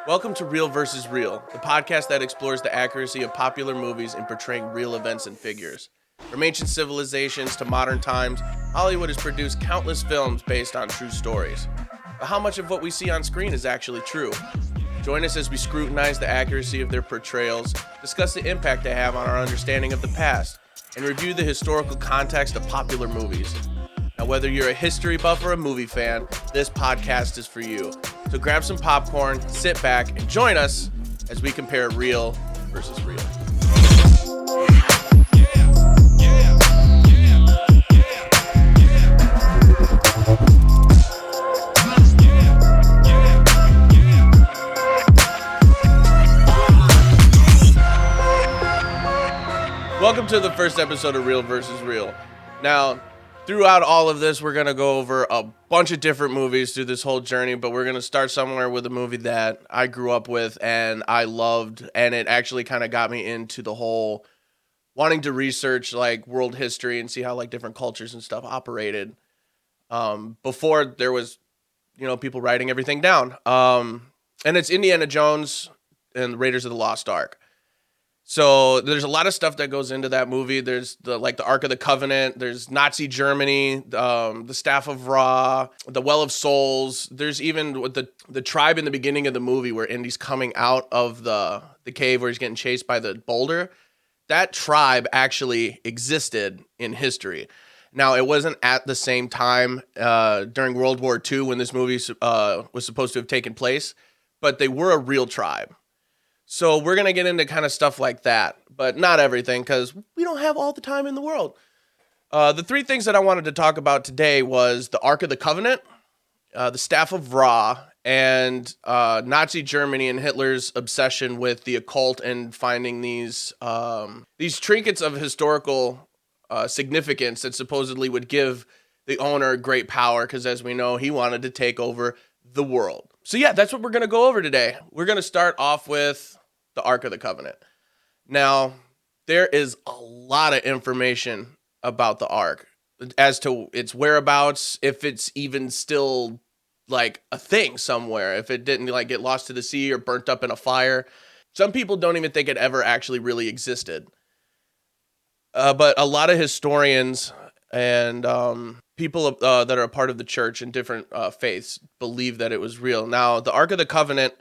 Welcome to Real versus Real, the podcast that explores the accuracy of popular movies in portraying real events and figures. From ancient civilizations to modern times, Hollywood has produced countless films based on true stories. But how much of what we see on screen is actually true? Join us as we scrutinize the accuracy of their portrayals, discuss the impact they have on our understanding of the past, and review the historical context of popular movies. Now, whether you're a history buff or a movie fan, this podcast is for you. So grab some popcorn, sit back, and join us as we compare real versus real. Welcome to the first episode of Real versus Real. Now, throughout all of this, we're going to go over a bunch of different movies through this whole journey, but we're going to start somewhere with a movie that I grew up with and I loved, and it actually kind of got me into the whole wanting to research like world history and see how like different cultures and stuff operated before there was, people writing everything down. And it's Indiana Jones and the Raiders of the Lost Ark. So there's a lot of stuff that goes into that movie. There's the Ark of the Covenant. There's Nazi Germany, the Staff of Ra, the Well of Souls. There's even the tribe in the beginning of the movie where Indy's coming out of the cave where he's getting chased by the boulder. That tribe actually existed in history. Now, it wasn't at the same time during World War II when this movie was supposed to have taken place, but they were a real tribe. So we're going to get into kind of stuff like that, but not everything because we don't have all the time in the world. The three things that I wanted to talk about today was the Ark of the Covenant, the Staff of Ra, and Nazi Germany and Hitler's obsession with the occult and finding these trinkets of historical significance that supposedly would give the owner great power because, as we know, he wanted to take over the world. So yeah, that's what we're going to go over today. We're going to start off with the Ark of the Covenant. Now, there is a lot of information about the Ark as to its whereabouts, if it's even still like a thing somewhere, if it didn't like get lost to the sea or burnt up in a fire. Some people don't even think it ever actually really existed. But a lot of historians and people that are a part of the church in different faiths believe that it was real. Now, the Ark of the Covenant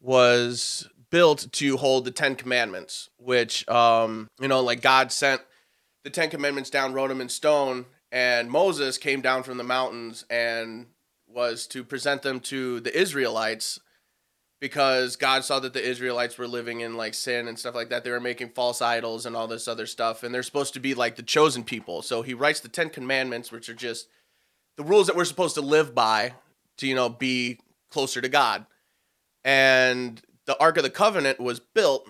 was built to hold the 10 Commandments, which, God sent the 10 Commandments down, wrote them in stone, and Moses came down from the mountains and was to present them to the Israelites because God saw that the Israelites were living in like sin and stuff like that. They were making false idols and all this other stuff, and they're supposed to be like the chosen people. So he writes the 10 Commandments, which are just the rules that we're supposed to live by to, be closer to God. And the Ark of the Covenant was built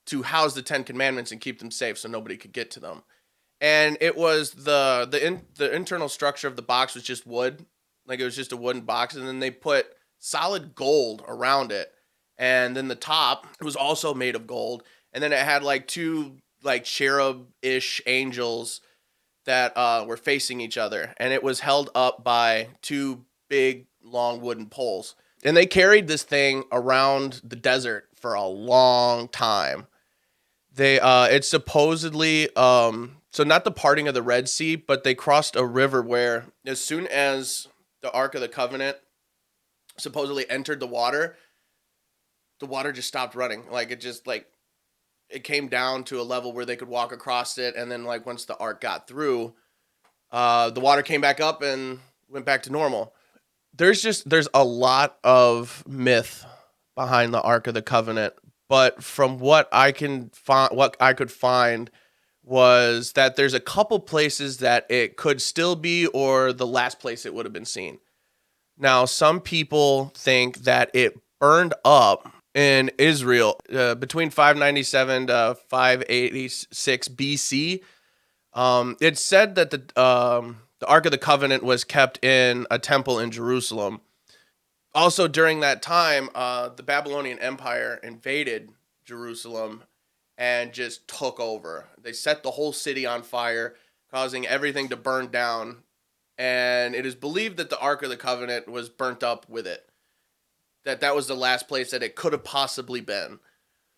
to house the 10 Commandments and keep them safe so nobody could get to them. And it was the internal structure of the box was just wood. Like it was just a wooden box, and then they put solid gold around it, and then the top was also made of gold, and then it had like two like cherub-ish angels that were facing each other, and it was held up by two big long wooden poles, and they carried this thing around the desert for a long time. It's supposedly so not the parting of the Red Sea, but they crossed a river where as soon as the Ark of the Covenant supposedly entered the water just stopped running. Like it came down to a level where they could walk across it, and then like once the Ark got through, the water came back up and went back to normal. There's a lot of myth behind the Ark of the Covenant, but from what I could find was that there's a couple places that it could still be, or the last place it would have been seen. Now, some people think that it burned up in Israel between 597 to 586 BC. It's said that the Ark of the Covenant was kept in a temple in Jerusalem. Also, during that time, the Babylonian Empire invaded Jerusalem and just took over. They set the whole city on fire, causing everything to burn down. And it is believed that the Ark of the Covenant was burnt up with it. that was the last place that it could have possibly been.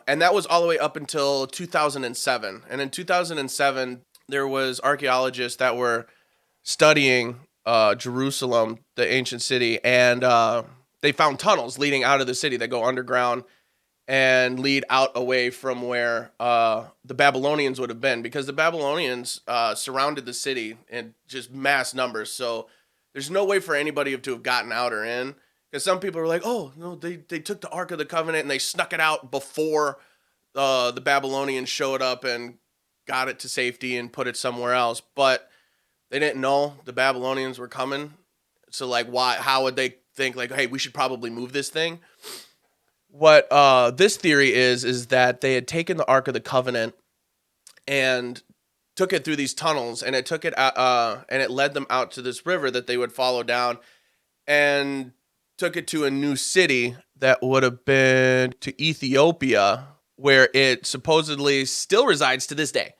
And that was all the way up until 2007. And in 2007, there was archaeologists that were studying Jerusalem, the ancient city, and they found tunnels leading out of the city that go underground and lead out away from where the Babylonians would have been, because the Babylonians surrounded the city in just mass numbers. So there's no way for anybody to have gotten out or in. Because some people were like, oh, no, they took the Ark of the Covenant and they snuck it out before the Babylonians showed up and got it to safety and put it somewhere else. But they didn't know the Babylonians were coming. So, like, how would they think, like, hey, we should probably move this thing? What this theory is that they had taken the Ark of the Covenant and took it through these tunnels, and it took it and it led them out to this river that they would follow down, and took it to a new city that would have been to Ethiopia, where it supposedly still resides to this day,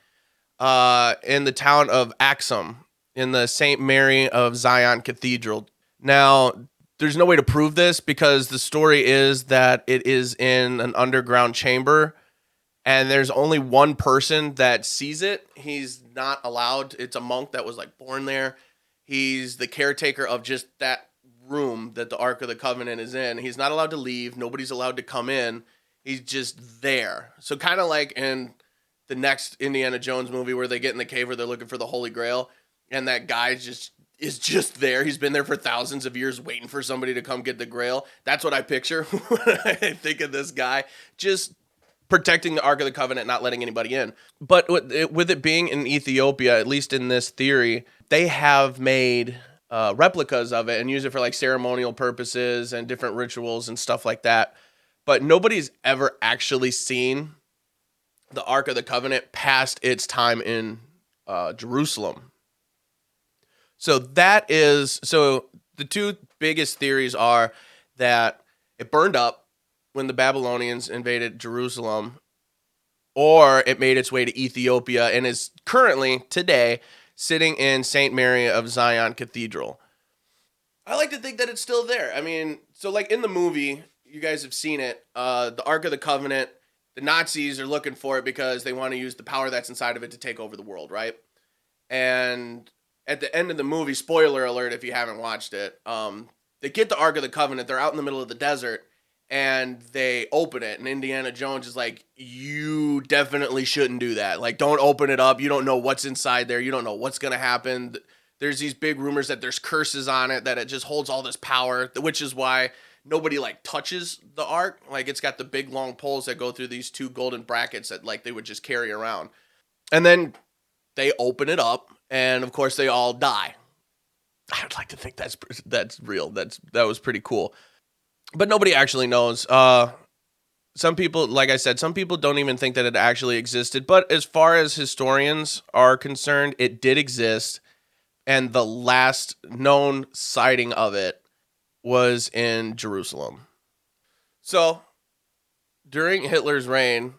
in the town of Axum, in the St. Mary of Zion Cathedral. Now, there's no way to prove this, because the story is that it is in an underground chamber, and there's only one person that sees it. He's not allowed. It's a monk that was like born there. He's the caretaker of just that room that the Ark of the Covenant is in. He's not allowed to leave. Nobody's allowed to come in. He's just there. So kind of like in the next Indiana Jones movie where they get in the cave where they're looking for the Holy Grail, and that guy is just there. He's been there for thousands of years waiting for somebody to come get the Grail. That's what I picture when I think of this guy, just protecting the Ark of the Covenant, not letting anybody in. But with it being in Ethiopia, at least in this theory, they have made replicas of it and use it for like ceremonial purposes and different rituals and stuff like that. But nobody's ever actually seen the Ark of the Covenant past its time in Jerusalem. So the two biggest theories are that it burned up when the Babylonians invaded Jerusalem, or it made its way to Ethiopia and is currently, today, sitting in St. Mary of Zion Cathedral. I like to think that it's still there. I mean, so like in the movie, you guys have seen it, the Ark of the Covenant, the Nazis are looking for it because they want to use the power that's inside of it to take over the world, right? And at the end of the movie, spoiler alert if you haven't watched it, they get the Ark of the Covenant, they're out in the middle of the desert, and they open it, and Indiana Jones is like, you definitely shouldn't do that. Like, don't open it up. You don't know what's inside there. You don't know what's going to happen. There's these big rumors that there's curses on it, that it just holds all this power, which is why nobody, like, touches the Ark. Like, it's got the big, long poles that go through these two golden brackets that, like, they would just carry around. And then they open it up, and, of course, they all die. I'd like to think that's real. That was pretty cool. But nobody actually knows. Some people, like I said, some people don't even think that it actually existed. But as far as historians are concerned, it did exist. And the last known sighting of it was in Jerusalem. So during Hitler's reign,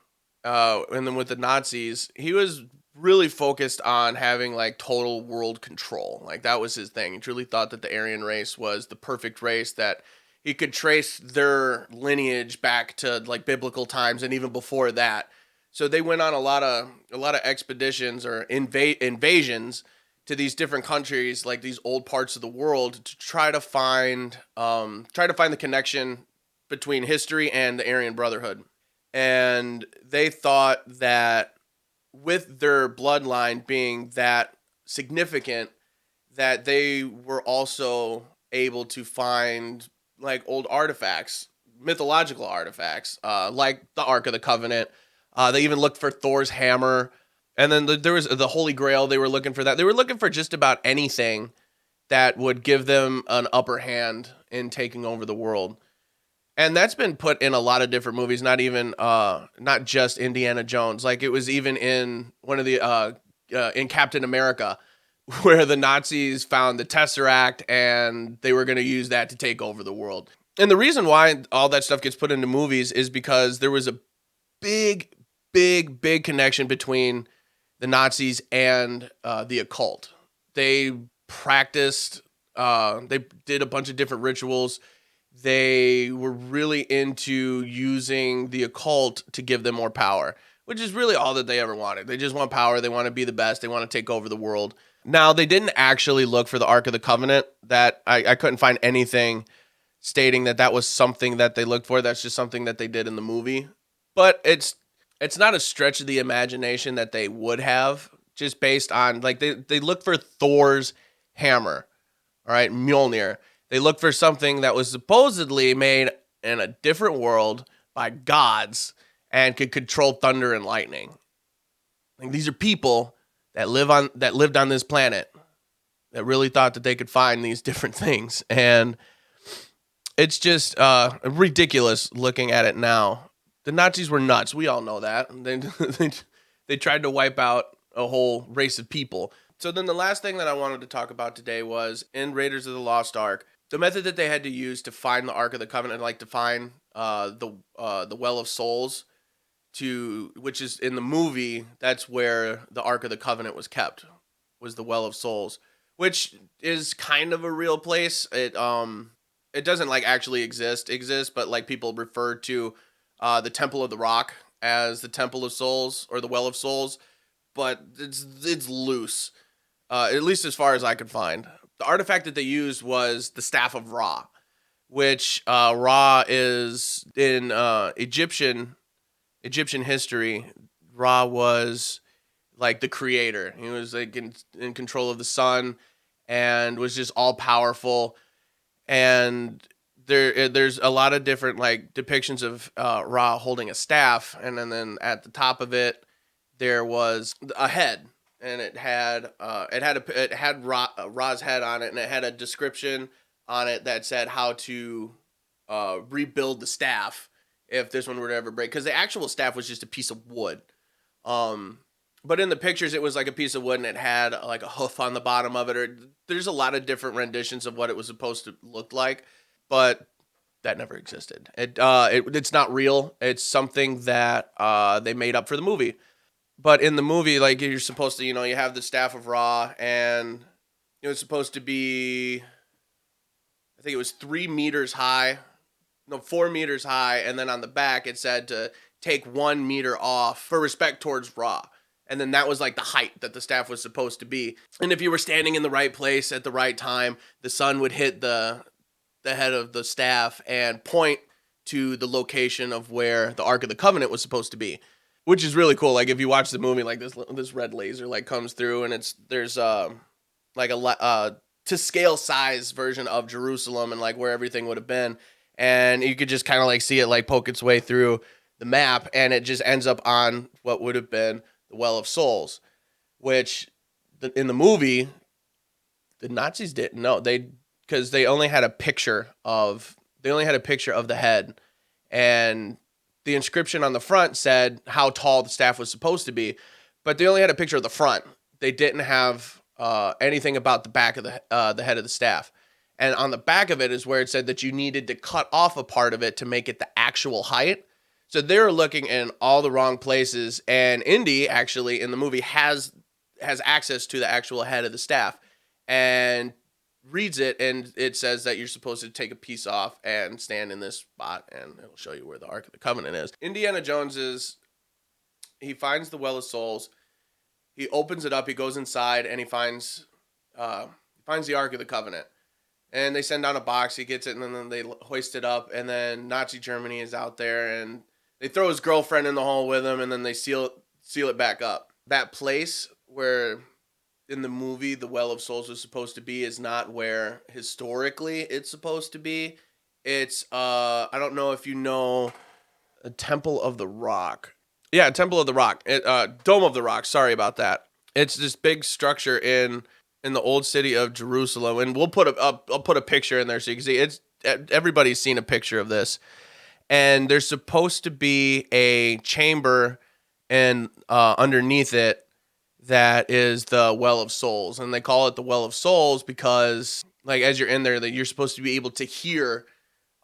and then with the Nazis, he was really focused on having like total world control. Like that was his thing. He truly thought that the Aryan race was the perfect race, that he could trace their lineage back to like biblical times and even before that. So they went on a lot of expeditions or invasions to these different countries, like these old parts of the world, to try to find the connection between history and the Aryan Brotherhood. And they thought that with their bloodline being that significant, that they were also able to find like old artifacts, mythological artifacts, like the Ark of the Covenant. They even looked for Thor's hammer. And then there was the Holy Grail. They were looking for that. They were looking for just about anything that would give them an upper hand in taking over the world. And that's been put in a lot of different movies, not just Indiana Jones. Like it was even in one of the, in Captain America, where the Nazis found the Tesseract and they were going to use that to take over the world. And the reason why all that stuff gets put into movies is because there was a big connection between the Nazis and the occult. They practiced, they did a bunch of different rituals they were really into using the occult to give them more power, which is really all that they ever wanted. They just want power. They want to be the best. They want to take over the world. Now, they didn't actually look for the Ark of the Covenant. That I couldn't find anything stating that that was something that they looked for. That's just something that they did in the movie. But it's not a stretch of the imagination that they would have, just based on, like, they look for Thor's hammer, all right, Mjolnir. They look for something that was supposedly made in a different world by gods and could control thunder and lightning. Like, these are people that lived on this planet that really thought that they could find these different things, and it's just ridiculous looking at it now. The Nazis were nuts. We all know that. They tried to wipe out a whole race of people. So then the last thing that I wanted to talk about today was in Raiders of the Lost Ark, the method that they had to use to find the Ark of the Covenant, like to find the Well of Souls, which is in the movie. That's where the Ark of the Covenant was kept, was the Well of Souls, which is kind of a real place. It doesn't like actually exist, but like people refer to the Temple of the Rock as the Temple of Souls or the Well of Souls, but it's loose, at least as far as I could find. The artifact that they used was the Staff of Ra, which Ra is in Egyptian history. Ra was like the creator. He was like in control of the sun and was just all powerful. And there's a lot of different like depictions of Ra holding a staff, and then at the top of it there was a head, and it had Ra's head on it, and it had a description on it that said how to rebuild the staff if this one were to ever break, because the actual staff was just a piece of wood. But in the pictures, it was like a piece of wood, and it had like a hoof on the bottom of it. Or there's a lot of different renditions of what it was supposed to look like, but that never existed. It's not real. It's something that they made up for the movie. But in the movie, like, you're supposed to, you have the Staff of Ra, and it was supposed to be, I think it was 3 meters high. No, 4 meters high, and then on the back it said to take 1 meter off for respect towards Ra. And then that was like the height that the staff was supposed to be. And if you were standing in the right place at the right time, the sun would hit the head of the staff and point to the location of where the Ark of the Covenant was supposed to be, which is really cool. Like, if you watch the movie, like this red laser like comes through, and there's like a to scale size version of Jerusalem and like where everything would have been, and you could just kind of like see it like poke its way through the map, and it just ends up on what would have been the Well of Souls, which in the movie the Nazis didn't know, because they only had a picture of the head, and the inscription on the front said how tall the staff was supposed to be, but they only had a picture of the front. They didn't have anything about the back of the head of the staff. And on the back of it is where it said that you needed to cut off a part of it to make it the actual height. So they were looking in all the wrong places. And Indy, actually, in the movie, has access to the actual head of the staff and reads it, and it says that you're supposed to take a piece off and stand in this spot, and it'll show you where the Ark of the Covenant is. Indiana Jones he finds the Well of Souls. He opens it up. He goes inside, and he finds the Ark of the Covenant. And they send down a box. He gets it, and then they hoist it up. And then Nazi Germany is out there, and they throw his girlfriend in the hole with him, and then they seal it back up. That place where in the movie the Well of Souls was supposed to be is not where historically it's supposed to be. It's I don't know if you know, a Temple of the Rock. Yeah, Temple of the Rock. Dome of the Rock. Sorry about that. It's this big structure in the old city of Jerusalem, and I'll put a picture in there so you can see. Everybody's seen a picture of this, and there's supposed to be a chamber, and underneath it that is the Well of Souls, and they call it the Well of Souls because, like, as you're in there, that you're supposed to be able to hear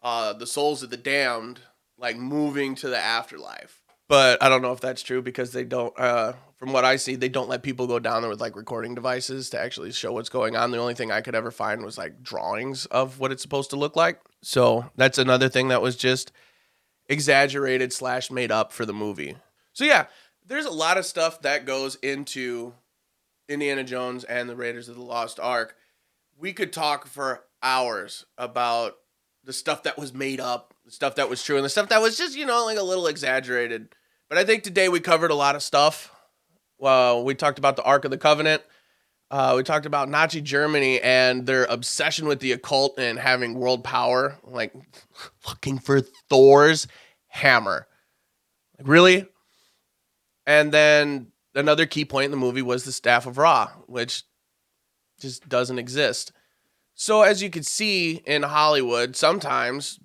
the souls of the damned like moving to the afterlife. But I don't know if that's true, because they don't, from what I see, they don't let people go down there with like recording devices to actually show what's going on. The only thing I could ever find was like drawings of what it's supposed to look like. So that's another thing that was just exaggerated / made up for the movie. So yeah, there's a lot of stuff that goes into Indiana Jones and the Raiders of the Lost Ark. We could talk for hours about the stuff that was made up, the stuff that was true, and the stuff that was just, like a little exaggerated. But I think today we covered a lot of stuff. Well, we talked about the Ark of the Covenant. We talked about Nazi Germany and their obsession with the occult and having world power, like looking for Thor's hammer. Like, really? And then another key point in the movie was the Staff of Ra, which just doesn't exist. So as you can see in Hollywood, sometimes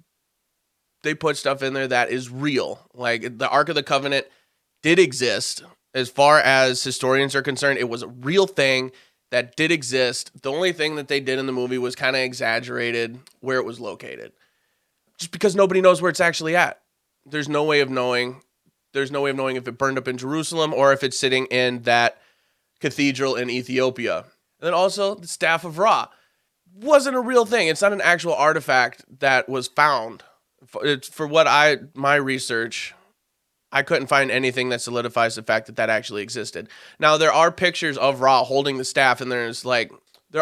they put stuff in there that is real. Like the Ark of the Covenant did exist. As far as historians are concerned, it was a real thing that did exist. The only thing that they did in the movie was kind of exaggerated where it was located. Just because nobody knows where it's actually at. There's no way of knowing. There's no way of knowing if it burned up in Jerusalem or if it's sitting in that cathedral in Ethiopia. And then also the Staff of Ra wasn't a real thing. It's not an actual artifact that was found. It's for my research, I couldn't find anything that solidifies the fact that that actually existed. Now, there are pictures of Ra holding the staff, and there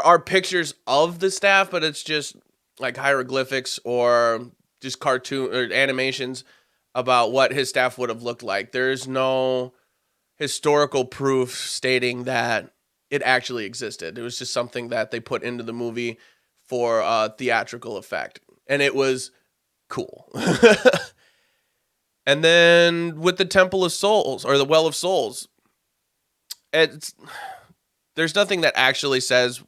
are pictures of the staff, but it's just like hieroglyphics or just cartoon or animations about what his staff would have looked like. There's no historical proof stating that it actually existed. It was just something that they put into the movie for theatrical effect, and it was cool. And then with the Temple of Souls or the Well of Souls, there's nothing that actually says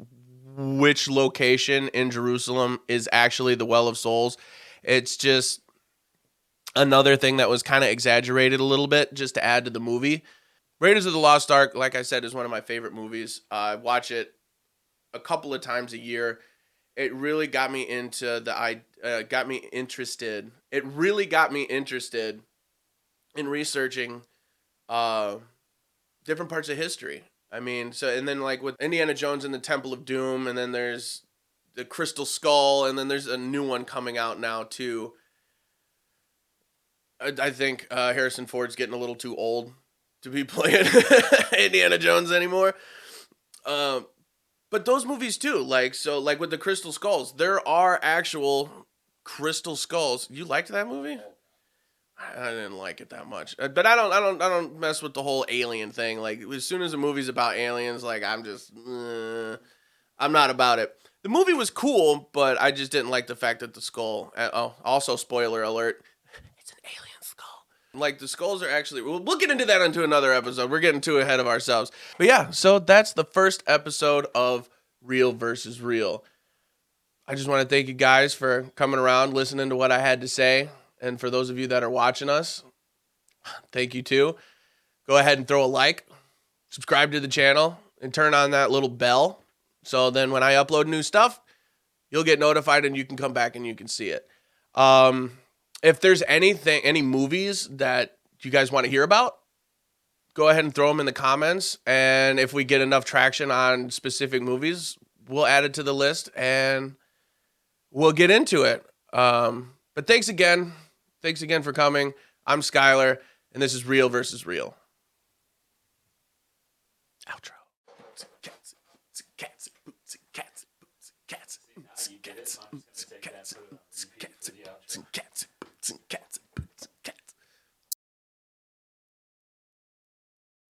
which location in Jerusalem is actually the Well of Souls. It's just another thing that was kind of exaggerated a little bit just to add to the movie. Raiders of the Lost Ark, like I said, is one of my favorite movies. I watch it a couple of times a year. It really got me got me interested. It really got me interested in researching different parts of history. I mean, and then like with Indiana Jones and the Temple of Doom, and then there's the Crystal Skull, and then there's a new one coming out now too. I think Harrison Ford's getting a little too old to be playing Indiana Jones anymore. But those movies too, like with the Crystal Skulls, there are actual crystal skulls. You liked that movie? I didn't like it that much, but I don't mess with the whole alien thing. Like as soon as a movie's about aliens, like I'm not about it. The movie was cool, but I just didn't like the fact that the skull. Oh, also spoiler alert, it's an alien skull. Like the skulls are actually. We'll get into that into another episode. We're getting too ahead of ourselves. But yeah, so that's the first episode of Real versus Real. I just want to thank you guys for coming around, listening to what I had to say. And for those of you that are watching us, thank you too. Go ahead and throw a like, subscribe to the channel, and turn on that little bell. So then when I upload new stuff, you'll get notified and you can come back and you can see it. If there's any movies that you guys want to hear about, go ahead and throw them in the comments. And if we get enough traction on specific movies, we'll add it to the list and we'll get into it. But thanks again. Thanks again for coming. I'm Skylar, and this is Real versus Real. Outro. Cats, cats, cats, cats, cats, cats, cats, cats, cats, cats, cats.